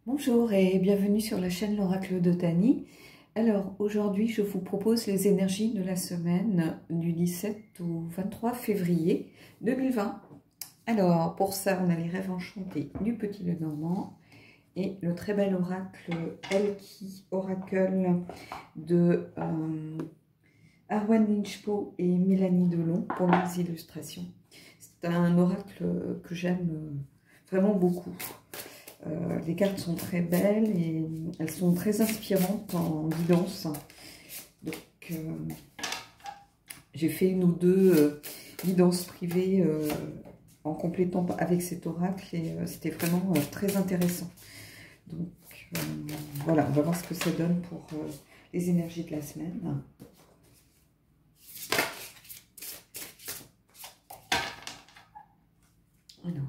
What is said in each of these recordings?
Bonjour et bienvenue sur la chaîne l'Oracle de Tani. Alors aujourd'hui je vous propose les énergies de la semaine du 17 au 23 février 2020. Alors pour ça on a les rêves enchantés du Petit Lenormand et le très bel oracle Elki Oracle de Arwen Lynchpo et Mélanie Delon pour les illustrations. C'est un oracle que j'aime vraiment beaucoup. Les cartes sont très belles et elles sont très inspirantes en guidance. Donc, j'ai fait une ou deux guidances privées en complétant avec cet oracle et c'était vraiment très intéressant. Donc, voilà, on va voir ce que ça donne pour les énergies de la semaine. Alors,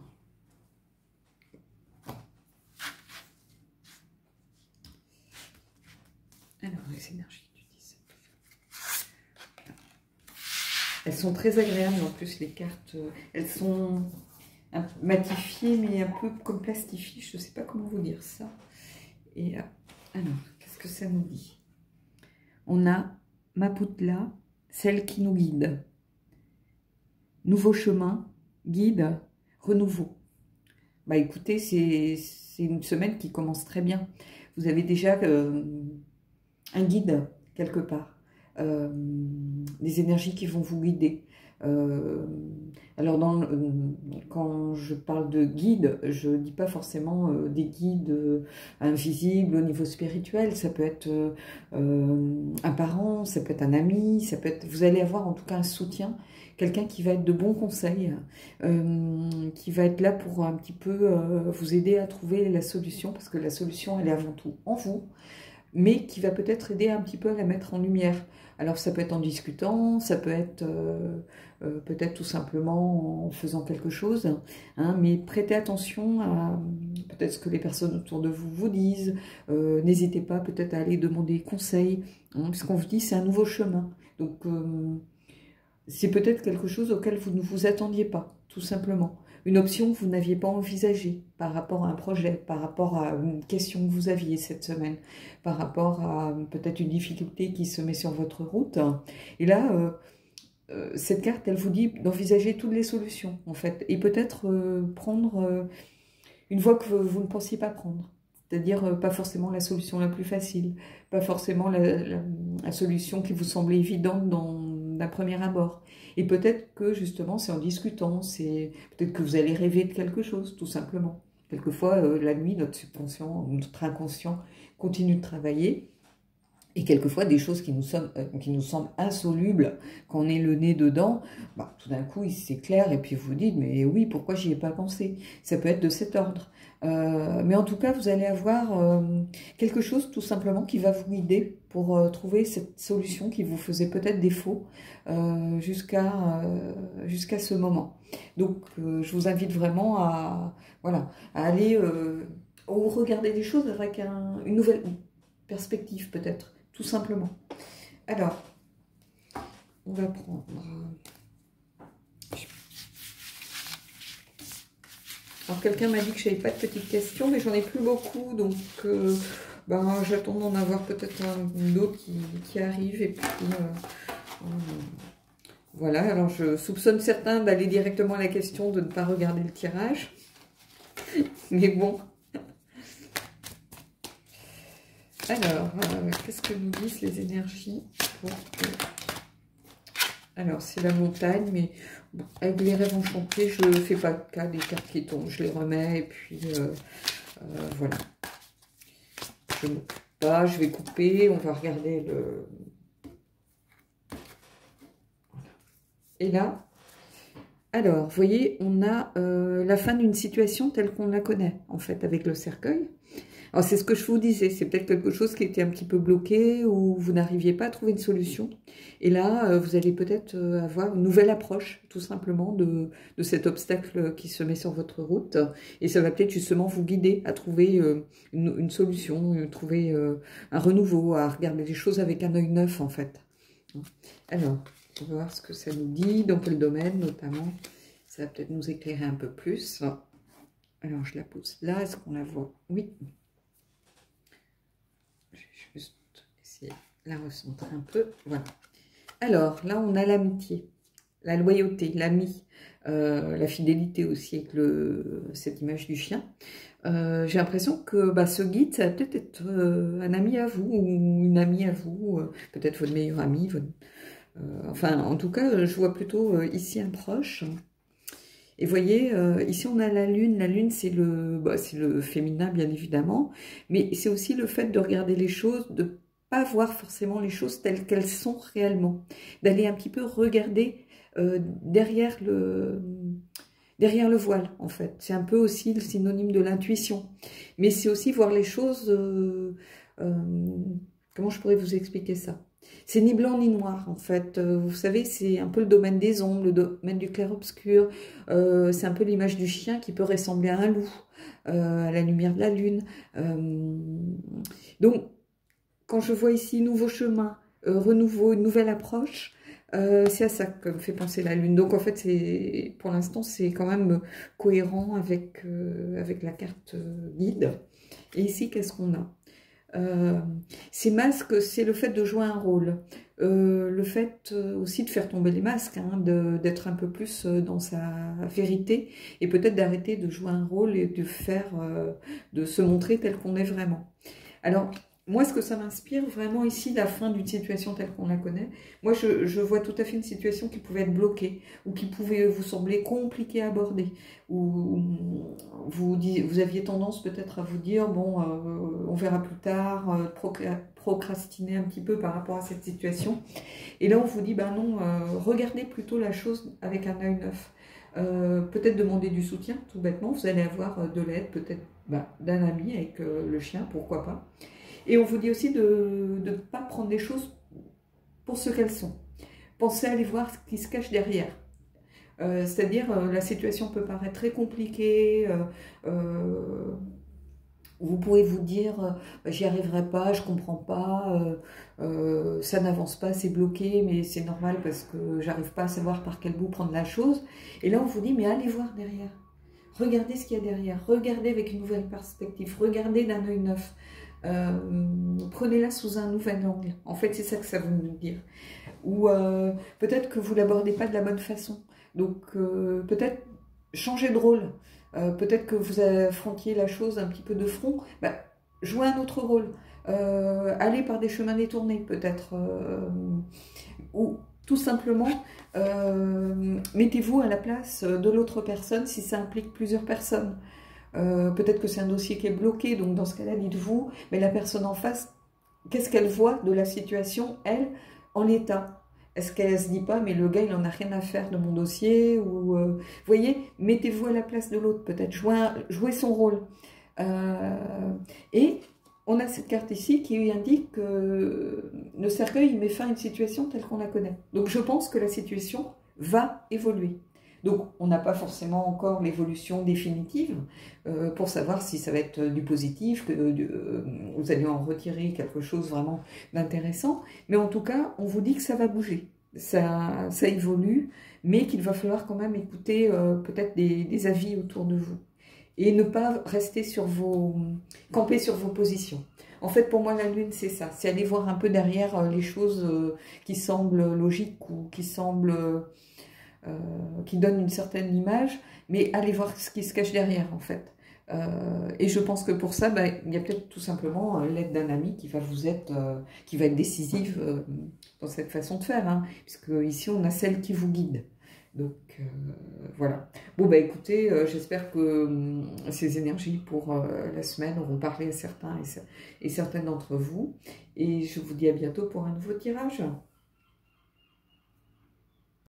les énergies du 17. Elles sont très agréables en plus, les cartes. Elles sont matifiées, mais un peu comme plastifiées. Je ne sais pas comment vous dire ça. Et alors, qu'est-ce que ça nous dit? On a Maputla, celle qui nous guide. Nouveau chemin, guide, renouveau. Bah écoutez, c'est une semaine qui commence très bien. Vous avez déjà un guide quelque part, des énergies qui vont vous guider. Alors quand je parle de guide, je ne dis pas forcément des guides invisibles au niveau spirituel, ça peut être un parent, ça peut être un ami, ça peut être, vous allez avoir en tout cas un soutien, quelqu'un qui va être de bons conseils, qui va être là pour un petit peu vous aider à trouver la solution, parce que la solution elle est avant tout en vous, mais qui va peut-être aider un petit peu à la mettre en lumière. Alors ça peut être en discutant, ça peut être peut-être tout simplement en faisant quelque chose, hein, mais prêtez attention à peut-être ce que les personnes autour de vous vous disent, n'hésitez pas peut-être à aller demander conseil, hein, puisqu'on vous dit c'est un nouveau chemin, donc c'est peut-être quelque chose auquel vous ne vous attendiez pas, tout simplement. Une option que vous n'aviez pas envisagée par rapport à un projet, par rapport à une question que vous aviez cette semaine, par rapport à peut-être une difficulté qui se met sur votre route. Et là, cette carte, elle vous dit d'envisager toutes les solutions, en fait, et peut-être prendre une voie que vous ne pensiez pas prendre. C'est-à-dire pas forcément la solution la plus facile, pas forcément la solution qui vous semblait évidente d'un premier abord. Et peut-être que justement c'est en discutant, peut-être que vous allez rêver de quelque chose, tout simplement. Quelquefois, la nuit, notre subconscient, notre inconscient continue de travailler. Et quelquefois, des choses qui nous semblent insolubles, quand on est le nez dedans, bah, tout d'un coup, il s'éclaire et puis vous vous dites, mais oui, pourquoi j'y ai pas pensé? Ça peut être de cet ordre. Mais en tout cas, vous allez avoir quelque chose tout simplement qui va vous guider pour trouver cette solution qui vous faisait peut-être défaut jusqu'à ce moment. Donc, je vous invite vraiment voilà, à aller regarder les choses avec une nouvelle perspective peut-être. Tout simplement. Alors, on va prendre... Alors, quelqu'un m'a dit que je n'avais pas de petites questions, mais j'en ai plus beaucoup, donc ben, j'attends d'en avoir peut-être une autre qui arrive, et puis... voilà, alors je soupçonne certains d'aller directement à la question, de ne pas regarder le tirage. Mais bon... Alors, qu'est-ce que nous disent les énergies pour Alors, c'est la montagne, mais bon, avec les rêves enchantés, je ne fais pas de cas des cartes qui tombent. Je les remets et puis voilà. Je ne m'occupe pas, je vais couper, on va regarder le... Et là, alors, vous voyez, on a la fin d'une situation telle qu'on la connaît, en fait, avec le cercueil. Alors, c'est ce que je vous disais, c'est peut-être quelque chose qui était un petit peu bloqué ou vous n'arriviez pas à trouver une solution. Et là, vous allez peut-être avoir une nouvelle approche, tout simplement, de cet obstacle qui se met sur votre route. Et ça va peut-être justement vous guider à trouver une solution, trouver un renouveau, à regarder les choses avec un œil neuf, en fait. Alors, on va voir ce que ça nous dit, dans quel domaine, notamment. Ça va peut-être nous éclairer un peu plus. Alors, je la pose là, est-ce qu'on la voit? Oui. essayer de la recentrer un peu. Voilà. Alors, là, on a l'amitié, la loyauté, l'ami, la fidélité aussi avec cette image du chien. J'ai l'impression que bah, ce guide, ça va peut-être être un ami à vous ou une amie à vous, peut-être votre meilleur ami. Enfin, en tout cas, je vois plutôt ici un proche. Et vous voyez, ici on a la lune. La lune, c'est le féminin, bien évidemment. Mais c'est aussi le fait de regarder les choses, de pas voir forcément les choses telles qu'elles sont réellement. D'aller un petit peu regarder derrière le voile, en fait. C'est un peu aussi le synonyme de l'intuition. Mais c'est aussi voir les choses... comment je pourrais vous expliquer ça? C'est ni blanc ni noir, en fait. Vous savez, c'est un peu le domaine des ombres, le domaine du clair-obscur. C'est un peu l'image du chien qui peut ressembler à un loup, à la lumière de la lune. Donc, quand je vois ici nouveau chemin, renouveau, une nouvelle approche, c'est à ça que me fait penser la lune. Donc, en fait, pour l'instant, c'est quand même cohérent avec la carte guide. Et ici, qu'est-ce qu'on a? Ces masques, c'est le fait de jouer un rôle, le fait aussi de faire tomber les masques, hein, d'être un peu plus dans sa vérité et peut-être d'arrêter de jouer un rôle et de se montrer tel qu'on est vraiment. Alors, moi, ce que ça m'inspire vraiment ici, la fin d'une situation telle qu'on la connaît, moi, je vois tout à fait une situation qui pouvait être bloquée ou qui pouvait vous sembler compliquée à aborder. Ou vous aviez tendance peut-être à vous dire, bon, on verra plus tard, procrastiner un petit peu par rapport à cette situation. Et là, on vous dit, ben non, regardez plutôt la chose avec un œil neuf. Peut-être demander du soutien, tout bêtement, vous allez avoir de l'aide, peut-être d'un ami avec le chien, pourquoi pas. Et on vous dit aussi de ne pas prendre les choses pour ce qu'elles sont. Pensez à aller voir ce qui se cache derrière. C'est-à-dire, la situation peut paraître très compliquée, vous pouvez vous dire, j'y arriverai pas, je comprends pas, ça n'avance pas, c'est bloqué, mais c'est normal parce que j'arrive pas à savoir par quel bout prendre la chose. Et là, on vous dit, mais allez voir derrière. Regardez ce qu'il y a derrière, regardez avec une nouvelle perspective, regardez d'un œil neuf. Prenez-la sous un nouvel angle. En fait, c'est ça que ça veut nous dire. Ou peut-être que vous ne l'abordez pas de la bonne façon. Donc, peut-être changer de rôle. Peut-être que vous affrontiez la chose un petit peu de front. Jouez un autre rôle. Allez par des chemins détournés, peut-être. Ou tout simplement, mettez-vous à la place de l'autre personne si ça implique plusieurs personnes. Peut-être que c'est un dossier qui est bloqué, donc dans ce cas-là, dites-vous, mais la personne en face, qu'est-ce qu'elle voit de la situation, elle, en l'état? Est-ce qu'elle se dit pas, mais le gars, il n'en a rien à faire de mon dossier? Ou, vous voyez, mettez-vous à la place de l'autre, peut-être, jouez son rôle. Et on a cette carte ici qui indique que le cercueil, il met fin à une situation telle qu'on la connaît. Donc je pense que la situation va évoluer. Donc, on n'a pas forcément encore l'évolution définitive pour savoir si ça va être du positif, que vous allez en retirer quelque chose vraiment d'intéressant. Mais en tout cas, on vous dit que ça va bouger, ça évolue, mais qu'il va falloir quand même écouter peut-être des avis autour de vous. Et ne pas rester camper sur vos positions. En fait, pour moi, la lune, c'est ça. C'est aller voir un peu derrière les choses qui semblent logiques ou qui semblent... qui donne une certaine image, mais allez voir ce qui se cache derrière, en fait. Et je pense que pour ça, il y a peut-être tout simplement l'aide d'un ami qui va qui va être décisive dans cette façon de faire, hein, puisque ici, on a celle qui vous guide. Donc, voilà. Bon, écoutez, j'espère que ces énergies pour la semaine auront parlé à certains et certaines d'entre vous. Et je vous dis à bientôt pour un nouveau tirage.